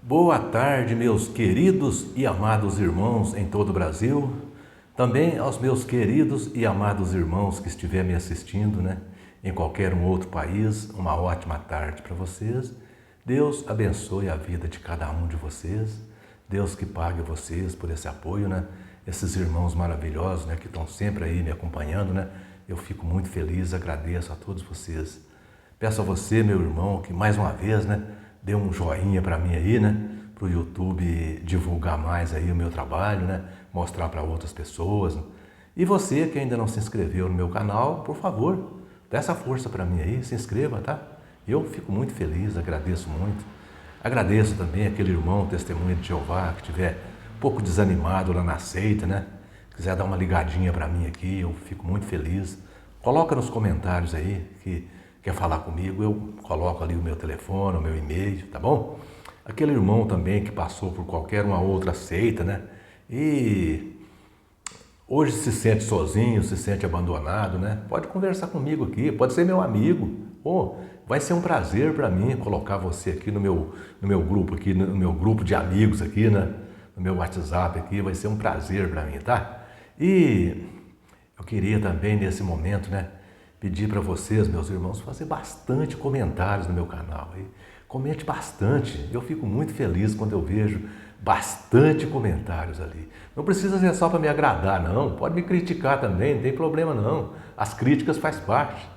Boa tarde, meus queridos e amados irmãos em todo o Brasil. Também aos meus queridos e amados irmãos que estiverem me assistindo, em qualquer um outro país, uma ótima tarde para vocês. Deus abençoe a vida de cada um de vocês. Deus que pague vocês por esse apoio, Esses irmãos maravilhosos, que estão sempre aí me acompanhando, Eu fico muito feliz, agradeço a todos vocês. Peço a você, meu irmão, que mais uma vez, dê um joinha para mim aí, para o YouTube divulgar mais aí o meu trabalho, mostrar para outras pessoas. E você que ainda não se inscreveu no meu canal, por favor, dê essa força para mim aí, se inscreva, tá? Eu fico muito feliz, agradeço muito. Agradeço também aquele irmão testemunha de Jeová que estiver um pouco desanimado lá na seita, quiser dar uma ligadinha para mim aqui, eu fico muito feliz. Coloca nos comentários aí que quer falar comigo, eu coloco ali o meu telefone, o meu e-mail, tá bom? Aquele irmão também que passou por qualquer uma outra seita, e hoje se sente sozinho, se sente abandonado, Pode conversar comigo aqui, pode ser meu amigo. Vai ser um prazer para mim colocar você aqui no meu grupo aqui, no meu grupo de amigos aqui, no meu WhatsApp aqui, vai ser um prazer para mim, tá? E eu queria também nesse momento, pedir para vocês, meus irmãos, fazer bastante comentários no meu canal. Comente bastante, eu fico muito feliz quando eu vejo bastante comentários ali. Não precisa ser só para me agradar, não. Pode me criticar também, não tem problema não. As críticas faz parte.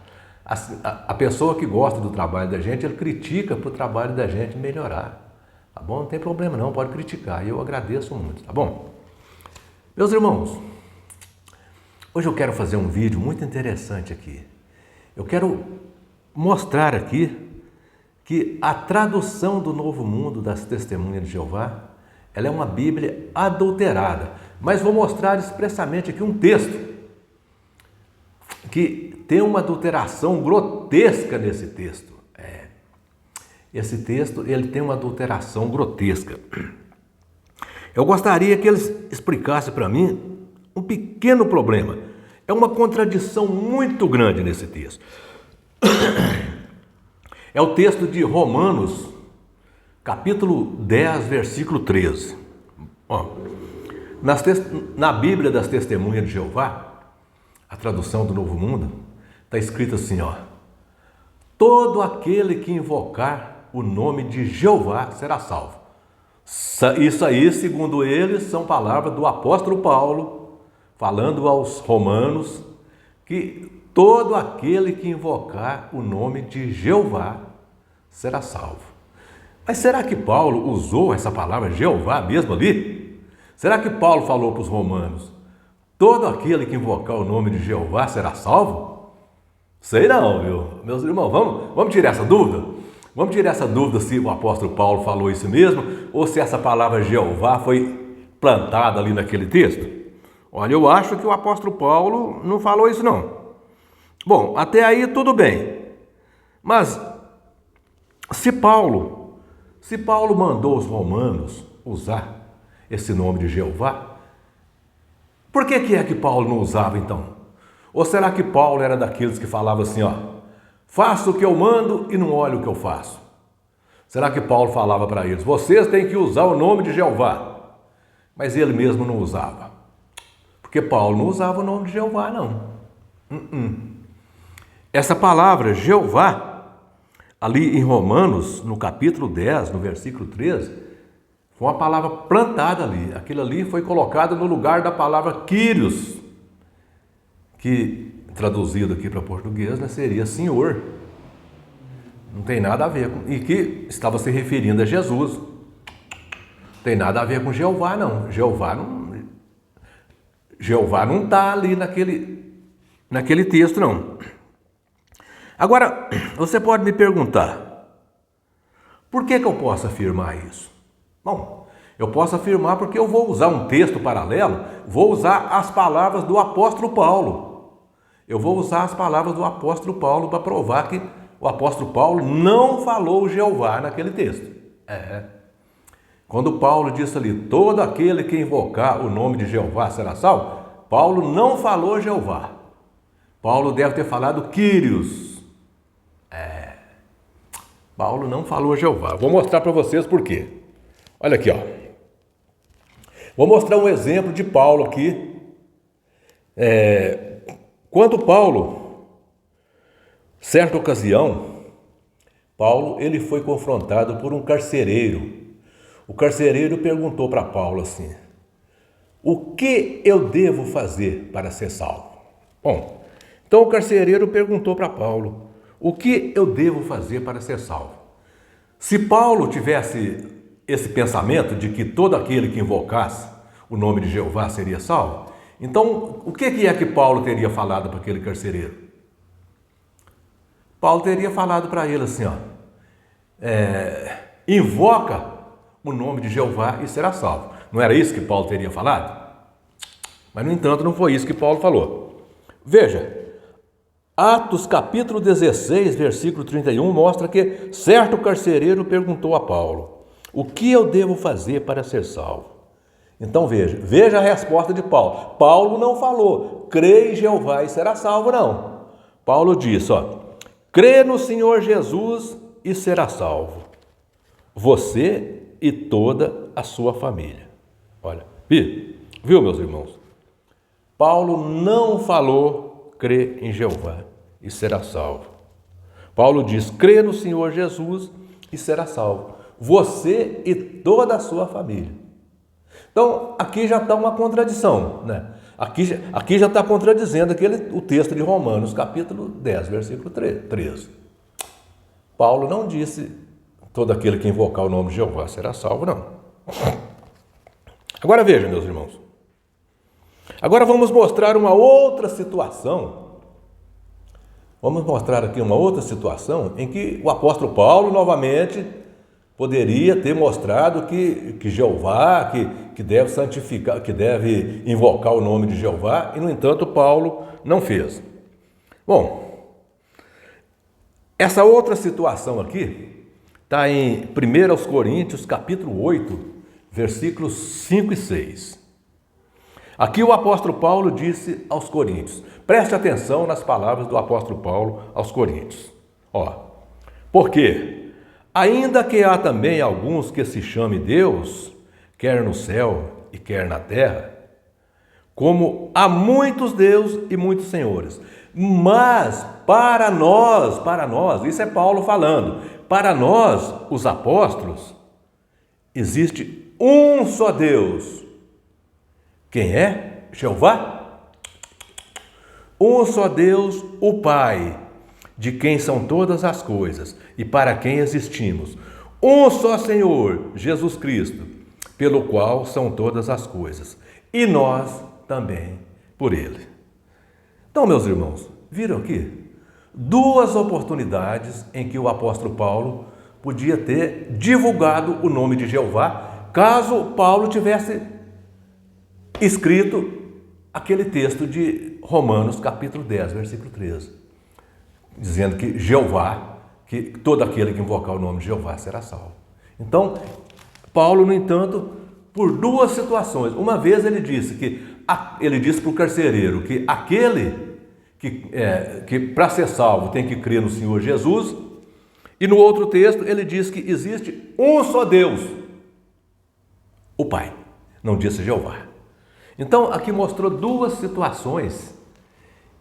A pessoa que gosta do trabalho da gente, ele critica para o trabalho da gente melhorar. Tá bom? Não tem problema não, pode criticar. E eu agradeço muito, tá bom? Meus irmãos, hoje eu quero fazer um vídeo muito interessante aqui. Eu quero mostrar aqui que a tradução do Novo Mundo das Testemunhas de Jeová, ela é uma Bíblia adulterada. Mas vou mostrar expressamente aqui um texto que tem uma adulteração grotesca nesse texto. Esse texto, ele tem uma adulteração grotesca. Eu gostaria que eles explicassem para mim um pequeno problema. É uma contradição muito grande nesse texto. É o texto de Romanos, capítulo 10, versículo 13. Na Bíblia das Testemunhas de Jeová, a tradução do Novo Mundo, está escrito assim, todo aquele que invocar o nome de Jeová será salvo. Isso aí, segundo eles, são palavras do apóstolo Paulo, falando aos romanos, que todo aquele que invocar o nome de Jeová será salvo. Mas será que Paulo usou essa palavra Jeová mesmo ali? Será que Paulo falou para os romanos, todo aquele que invocar o nome de Jeová será salvo? Sei não, viu? Meus irmãos, vamos tirar essa dúvida? Vamos tirar essa dúvida se o apóstolo Paulo falou isso mesmo ou se essa palavra Jeová foi plantada ali naquele texto? Olha, eu acho que o apóstolo Paulo não falou isso não. Bom, até aí tudo bem. Mas se Paulo mandou os romanos usar esse nome de Jeová, por que é que Paulo não usava então? Ou será que Paulo era daqueles que falavam assim, faço o que eu mando e não olho o que eu faço? Será que Paulo falava para eles, vocês têm que usar o nome de Jeová? Mas ele mesmo não usava. Porque Paulo não usava o nome de Jeová, não. Essa palavra Jeová, ali em Romanos, no capítulo 10, no versículo 13, foi uma palavra plantada ali. Aquilo ali foi colocado no lugar da palavra Kyrios, que traduzido aqui para português seria Senhor. Não tem nada a ver com... E que estava se referindo a Jesus. Não tem nada a ver com Jeová, não. Jeová não está ali naquele texto, não. Agora, você pode me perguntar, por que eu posso afirmar isso? Bom, eu posso afirmar porque eu vou usar um texto paralelo, vou usar as palavras do apóstolo Paulo. Eu vou usar as palavras do apóstolo Paulo para provar que o apóstolo Paulo não falou Jeová naquele texto. Quando Paulo disse ali, todo aquele que invocar o nome de Jeová será salvo, Paulo não falou Jeová. Paulo deve ter falado Kyrios. Paulo não falou Jeová. Vou mostrar para vocês por quê. Olha aqui, ó. Vou mostrar um exemplo de Paulo aqui. Quando Paulo, certa ocasião, Paulo ele foi confrontado por um carcereiro. O carcereiro perguntou para Paulo assim: o que eu devo fazer para ser salvo? Bom, então o carcereiro perguntou para Paulo: o que eu devo fazer para ser salvo? Se Paulo tivesse esse pensamento de que todo aquele que invocasse o nome de Jeová seria salvo, então o que é que Paulo teria falado para aquele carcereiro? Paulo teria falado para ele assim, ó, invoca o nome de Jeová e será salvo. Não era isso que Paulo teria falado? Mas, no entanto, não foi isso que Paulo falou. Veja, Atos capítulo 16, versículo 31, mostra que certo carcereiro perguntou a Paulo: o que eu devo fazer para ser salvo? Então veja a resposta de Paulo. Paulo não falou, crê em Jeová e será salvo, não. Paulo disse, ó, crê no Senhor Jesus e será salvo, você e toda a sua família. Olha, viu, meus irmãos? Paulo não falou, crê em Jeová e será salvo. Paulo diz, crê no Senhor Jesus e será salvo, você e toda a sua família. Então, aqui já está uma contradição, né? Aqui já está contradizendo o texto de Romanos, capítulo 10, versículo 13. Paulo não disse, todo aquele que invocar o nome de Jeová será salvo, não. Agora veja, meus irmãos. Agora vamos mostrar uma outra situação. Vamos mostrar aqui uma outra situação em que o apóstolo Paulo, novamente, poderia ter mostrado que Jeová, que deve santificar, que deve invocar o nome de Jeová, e, no entanto, Paulo não fez. Bom, essa outra situação aqui está em 1 Coríntios, capítulo 8, versículos 5 e 6. Aqui o apóstolo Paulo disse aos coríntios, preste atenção nas palavras do apóstolo Paulo aos coríntios. Ó, porque, ainda que há também alguns que se chame Deus, quer no céu e quer na terra, como há muitos deuses e muitos senhores, mas para nós, isso é Paulo falando, para nós, os apóstolos, existe um só Deus. Quem é? Jeová? Um só Deus, o Pai, de quem são todas as coisas e para quem existimos. Um só Senhor, Jesus Cristo, pelo qual são todas as coisas. E nós também por Ele. Então, meus irmãos, viram aqui? Duas oportunidades em que o apóstolo Paulo podia ter divulgado o nome de Jeová, caso Paulo tivesse escrito aquele texto de Romanos, capítulo 10, versículo 13, dizendo que Jeová, que todo aquele que invocar o nome de Jeová será salvo. Então, Paulo, no entanto, por duas situações, uma vez ele disse para o carcereiro que aquele que para ser salvo tem que crer no Senhor Jesus, e no outro texto ele diz que existe um só Deus, o Pai, não disse Jeová. Então, aqui mostrou duas situações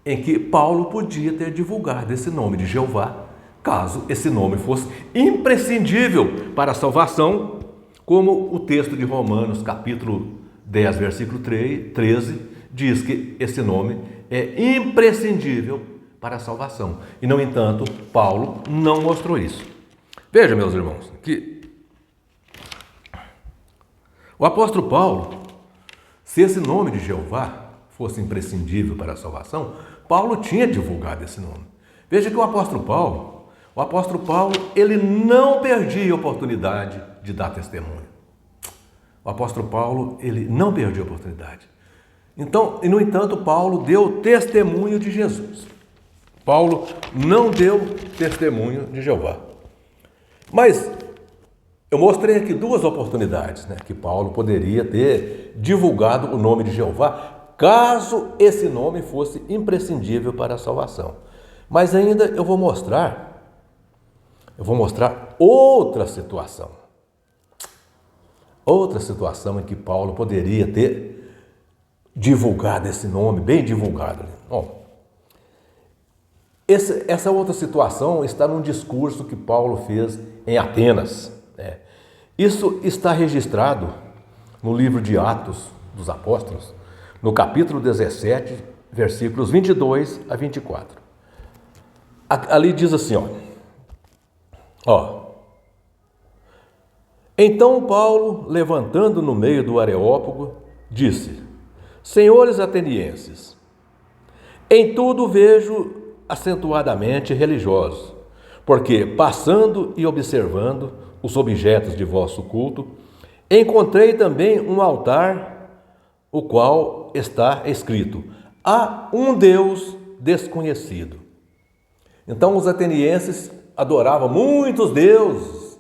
em que Paulo podia ter divulgado esse nome de Jeová, caso esse nome fosse imprescindível para a salvação, como o texto de Romanos, capítulo 10, versículo 13, diz que esse nome é imprescindível para a salvação. E, no entanto, Paulo não mostrou isso. Veja, meus irmãos, que o apóstolo Paulo, se esse nome de Jeová fosse imprescindível para a salvação, Paulo tinha divulgado esse nome. Veja que o apóstolo Paulo, ele não perdia a oportunidade de dar testemunho. O apóstolo Paulo, ele não perdia a oportunidade. Então, e no entanto, Paulo deu testemunho de Jesus. Paulo não deu testemunho de Jeová. Mas eu mostrei aqui duas oportunidades, né, que Paulo poderia ter divulgado o nome de Jeová, caso esse nome fosse imprescindível para a salvação. Mas ainda eu vou mostrar outra situação. outra situação em que Paulo poderia ter divulgado esse nome, bem divulgado. Bom, essa outra situação está num discurso que Paulo fez em Atenas. Isso está registrado no livro de Atos dos Apóstolos, no capítulo 17, versículos 22 a 24. Ali diz assim, ó. Então Paulo, levantando no meio do Areópago, disse: Senhores atenienses, em tudo vejo acentuadamente religiosos, porque, passando e observando os objetos de vosso culto, encontrei também um altar, o qual está escrito: há um Deus desconhecido. Então os atenienses adoravam muitos deuses,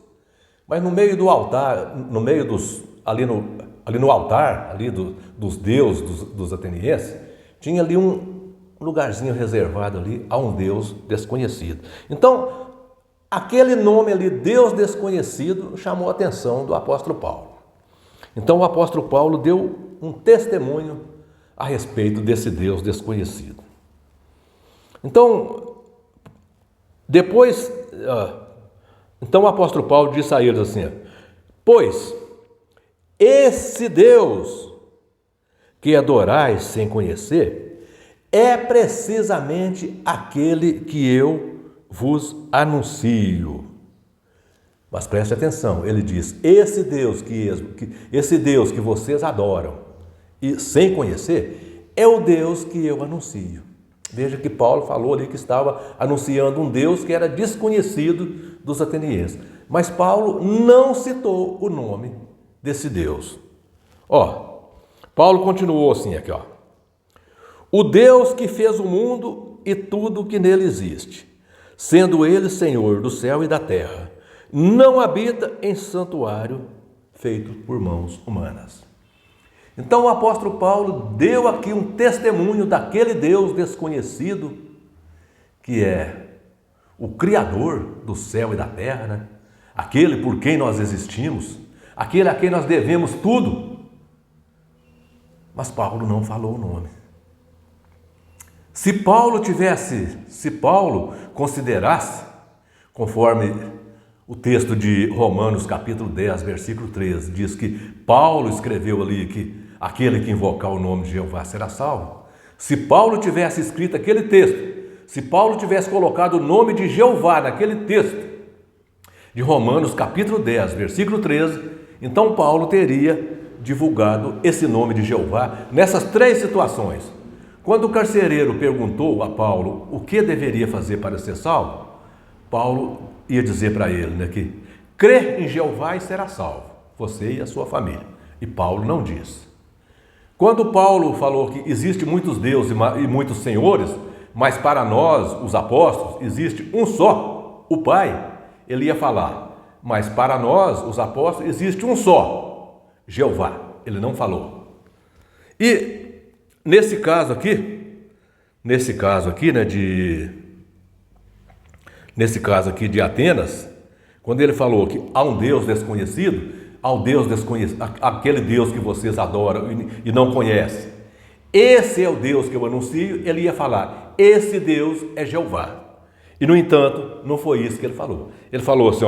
mas no meio do altar, no meio dos, ali no altar, ali dos deuses dos atenienses, tinha ali um lugarzinho reservado ali a um Deus desconhecido. Então, aquele nome ali, Deus desconhecido, chamou a atenção do apóstolo Paulo. Então o apóstolo Paulo deu um testemunho a respeito desse Deus desconhecido. Então, então o apóstolo Paulo disse a eles assim: pois esse Deus que adorais sem conhecer é precisamente aquele que eu vos anuncio. Mas preste atenção, ele diz: esse Deus que vocês adoram e sem conhecer é o Deus que eu anuncio. Veja que Paulo falou ali que estava anunciando um Deus que era desconhecido dos atenienses. Mas Paulo não citou o nome desse Deus. Paulo continuou assim aqui, o Deus que fez o mundo e tudo que nele existe, sendo ele Senhor do céu e da terra, não habita em santuário feito por mãos humanas. Então o apóstolo Paulo deu aqui um testemunho daquele Deus desconhecido, que é o Criador do céu e da terra, aquele por quem nós existimos, aquele a quem nós devemos tudo. Mas Paulo não falou o nome. Se Paulo considerasse, conforme o texto de Romanos capítulo 10, versículo 13, diz que Paulo escreveu ali que aquele que invocar o nome de Jeová será salvo. Se Paulo tivesse escrito aquele texto, se Paulo tivesse colocado o nome de Jeová naquele texto de Romanos capítulo 10, versículo 13, então Paulo teria divulgado esse nome de Jeová nessas três situações. Quando o carcereiro perguntou a Paulo o que deveria fazer para ser salvo, Paulo ia dizer para ele que crê em Jeová e será salvo, você e a sua família. E Paulo não disse. Quando Paulo falou que existe muitos deuses e muitos senhores, mas para nós, os apóstolos, existe um só, o Pai, ele ia falar, mas para nós, os apóstolos, existe um só, Jeová. Ele não falou. E nesse caso aqui de Atenas, quando ele falou que há um Deus desconhecido, aquele Deus que vocês adoram e não conhecem, esse é o Deus que eu anuncio, ele ia falar, esse Deus é Jeová. E no entanto, não foi isso que ele falou. Ele falou assim,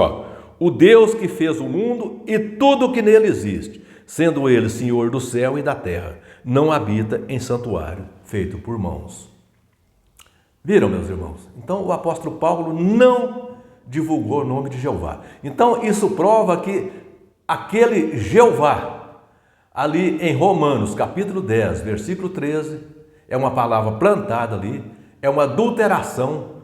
o Deus que fez o mundo e tudo que nele existe, sendo ele Senhor do céu e da terra, não habita em santuário feito por mãos. Viram, meus irmãos? Então o apóstolo Paulo não divulgou o nome de Jeová. Então isso prova que aquele Jeová, ali em Romanos capítulo 10, versículo 13, é uma palavra plantada ali, é uma adulteração,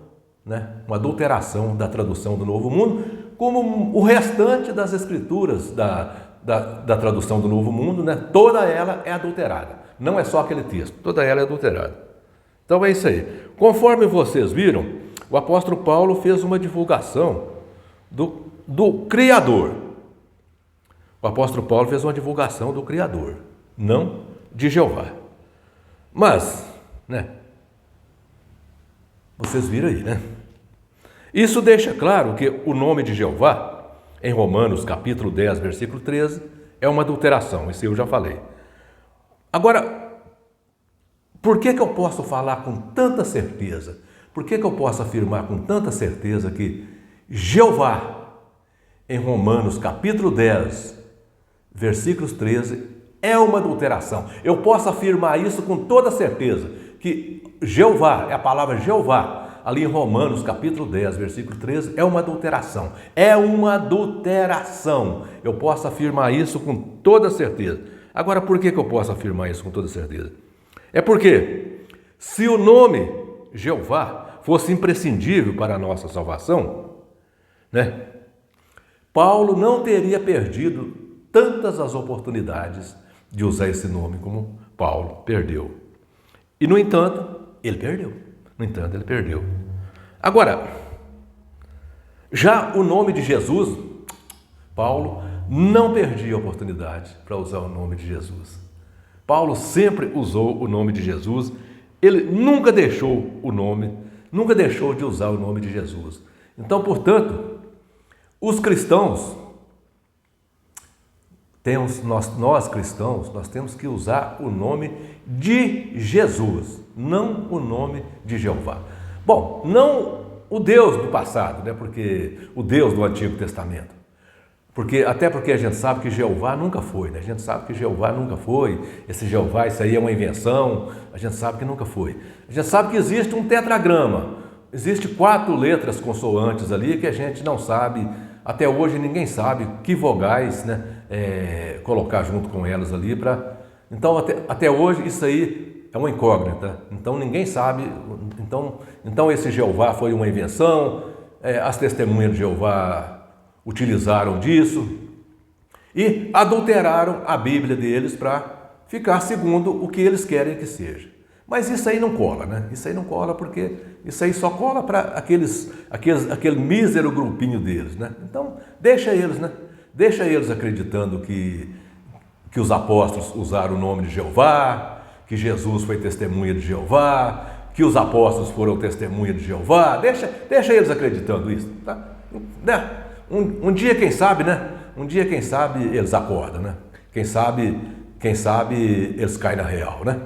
uma adulteração da tradução do Novo Mundo, como o restante das escrituras da tradução do Novo Mundo, toda ela é adulterada. Não é só aquele texto, toda ela é adulterada. Então é isso aí. Conforme vocês viram, o apóstolo Paulo fez uma divulgação do Criador. O apóstolo Paulo fez uma divulgação do Criador, não de Jeová. Mas, vocês viram aí, Isso deixa claro que o nome de Jeová, em Romanos capítulo 10, versículo 13, É uma adulteração, isso eu já falei. Agora, por que eu posso falar com tanta certeza? Por que eu posso afirmar com tanta certeza que Jeová, em Romanos capítulo 10, versículos 13, é uma adulteração? Eu posso afirmar isso com toda certeza, que Jeová, é a palavra Jeová, ali em Romanos capítulo 10, versículo 13, é uma adulteração. É uma adulteração. Eu posso afirmar isso com toda certeza. Agora, por que eu posso afirmar isso com toda certeza? É porque, se o nome Jeová fosse imprescindível para a nossa salvação, né, Paulo não teria perdido tantas as oportunidades de usar esse nome como Paulo perdeu. E, no entanto, ele perdeu. Agora, já o nome de Jesus, Paulo não perdia a oportunidade para usar o nome de Jesus. Paulo sempre usou o nome de Jesus, ele nunca deixou de usar o nome de Jesus. Então, portanto, os cristãos, nós cristãos, nós temos que usar o nome de Jesus, não o nome de Jeová. Bom, não o Deus do passado, né? Porque o Deus do Antigo Testamento. Até porque a gente sabe que Jeová nunca foi, né? A gente sabe que Jeová nunca foi, esse Jeová, isso aí é uma invenção, a gente sabe que nunca foi. A gente sabe que existe um tetragrama, existe 4 letras consoantes ali que a gente não sabe, até hoje ninguém sabe que vogais, né, colocar junto com elas ali para... Então, até hoje isso aí é uma incógnita, então ninguém sabe, então esse Jeová foi uma invenção, as testemunhas de Jeová utilizaram disso e adulteraram a Bíblia deles para ficar segundo o que eles querem que seja. Mas isso aí não cola, né? Isso aí não cola porque isso aí só cola para aquele mísero grupinho deles, né? Então, deixa eles, né? Deixa eles acreditando que os apóstolos usaram o nome de Jeová, que Jesus foi testemunha de Jeová, que os apóstolos foram testemunha de Jeová. Deixa eles acreditando isso, tá? Um dia, quem sabe, né? Um dia, quem sabe, eles acordam, né? Quem sabe eles caem na real, né?